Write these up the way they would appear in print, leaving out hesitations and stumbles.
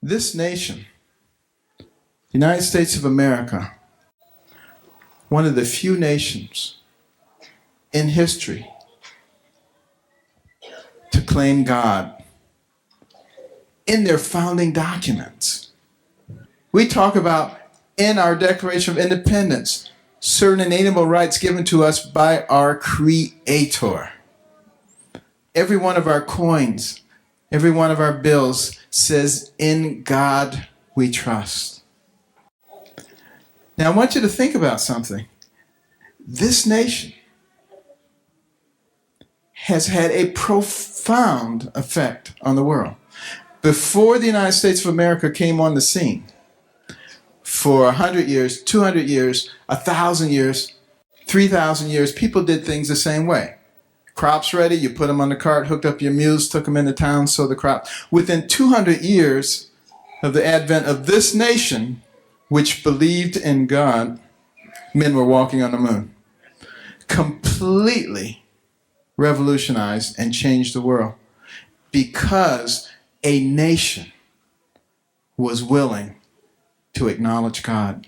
This nation, the United States of America, one of the few nations in history to claim God in their founding documents. We talk about in our Declaration of Independence, certain inalienable rights given to us by our Creator. Every one of our coins, every one of our bills says, "In God we trust." Now I want you to think about something. This nation has had a profound effect on the world. Before the United States of America came on the scene, for 100 years, 200 years, 1,000 years, 3,000 years, people did things the same way. Crops ready, you put them on the cart, hooked up your mules, took them into town, sowed the crop. Within 200 years of the advent of this nation, which believed in God, men were walking on the moon. Completely revolutionized and changed the world because a nation was willing to acknowledge God.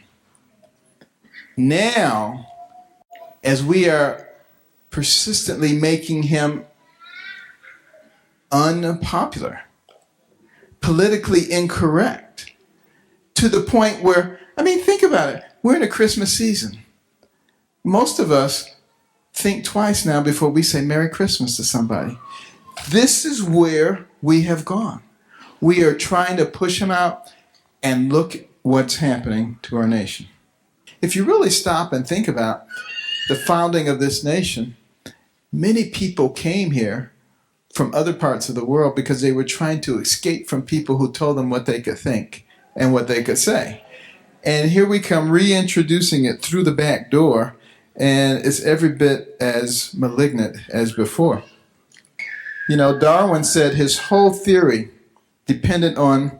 Now, as we are persistently making him unpopular, politically incorrect, to the point where, think about it. We're in a Christmas season. Most of us think twice now before we say Merry Christmas to somebody. This is where we have gone. We are trying to push him out, and look what's happening to our nation. If you really stop and think about the founding of this nation, many people came here from other parts of the world because they were trying to escape from people who told them what they could think and what they could say. And here we come reintroducing it through the back door, and it's every bit as malignant as before. Darwin said his whole theory depended on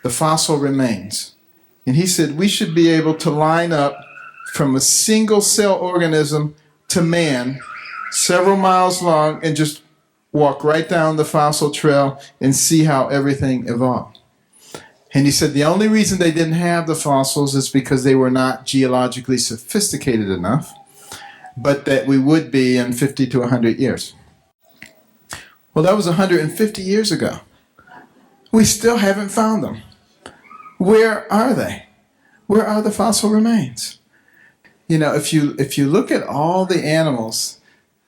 the fossil remains. And he said we should be able to line up from a single cell organism to man several miles long and just walk right down the fossil trail and see how everything evolved. And he said the only reason they didn't have the fossils is because they were not geologically sophisticated enough, but that we would be in 50 to 100 years. Well, that was 150 years ago. We still haven't found them. Where are they? Where are the fossil remains? If you look at all the animals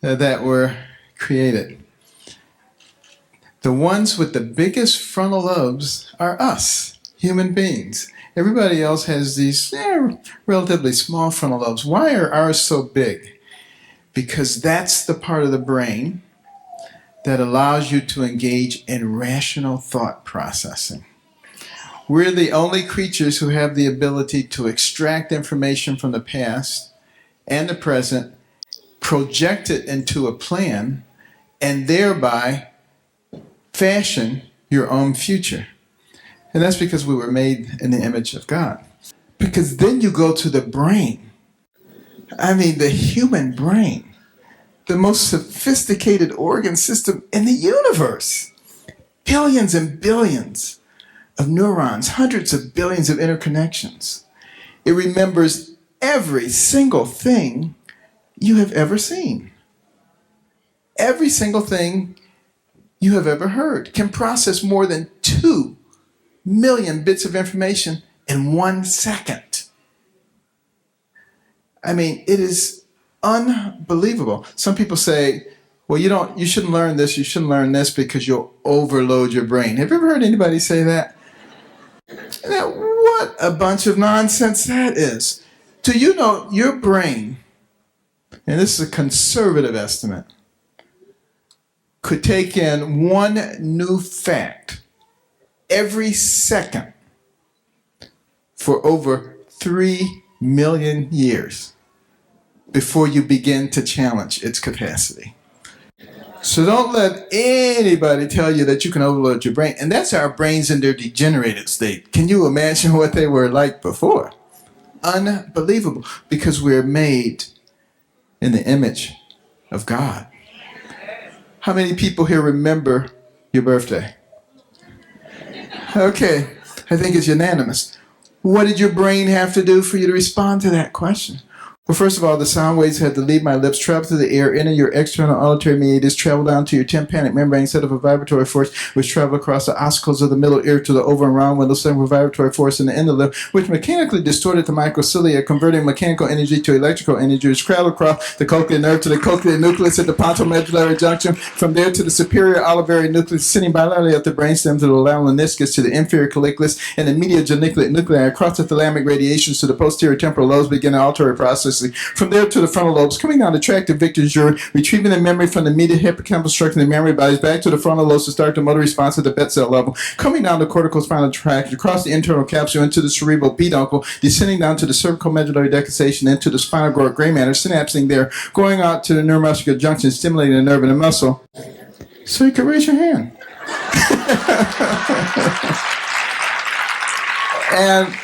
that were created, the ones with the biggest frontal lobes are us, human beings. Everybody else has these relatively small frontal lobes. Why are ours so big? Because that's the part of the brain that allows you to engage in rational thought processing. We're the only creatures who have the ability to extract information from the past and the present, project it into a plan, and thereby fashion your own future. And that's because we were made in the image of God. Because then you go to the brain. The human brain, the most sophisticated organ system in the universe. Billions and billions of neurons, hundreds of billions of interconnections. It remembers every single thing you have ever seen. Every single thing you have ever heard. Can process more than 2 million bits of information in 1 second. It is unbelievable. Some people say, well, you shouldn't learn this, you shouldn't learn this because you'll overload your brain. Have you ever heard anybody say that? Now, what a bunch of nonsense that is. Do you know your brain, and this is a conservative estimate, could take in one new fact every second for over 3 million years before you begin to challenge its capacity. So don't let anybody tell you that you can overload your brain. And that's our brains in their degenerated state. Can you imagine what they were like before? Unbelievable. Because we're made in the image of God. How many people here remember your birthday? Okay, I think it's unanimous. What did your brain have to do for you to respond to that question? Well, first of all, the sound waves had to leave my lips, travel through the air, enter your external auditory mediators, travel down to your tympanic membrane, set up a vibratory force, which travel across the ossicles of the middle ear to the over and round window, setting a vibratory force in the inner lip, which mechanically distorted the microcilia, converting mechanical energy to electrical energy, which traveled across the cochlear nerve to the cochlear nucleus at the pontomedullary junction, from there to the superior olivary nucleus, sitting bilaterally at the brainstem to the laminiskis, to the inferior colliculus, and the medial geniculate nuclei, across the thalamic radiations to the posterior temporal lobes, beginning auditory process. From there to the frontal lobes, coming down the tract of Victor's jury, retrieving the memory from the medial hippocampal structure and the memory bodies back to the frontal lobes to start the motor response at the bed cell level, coming down the corticospinal tract, across the internal capsule into the cerebral peduncle, descending down to the cervical medullary decussation, into the spinal cord gray matter, synapsing there, going out to the neuromuscular junction, stimulating the nerve and the muscle. So you can raise your hand. And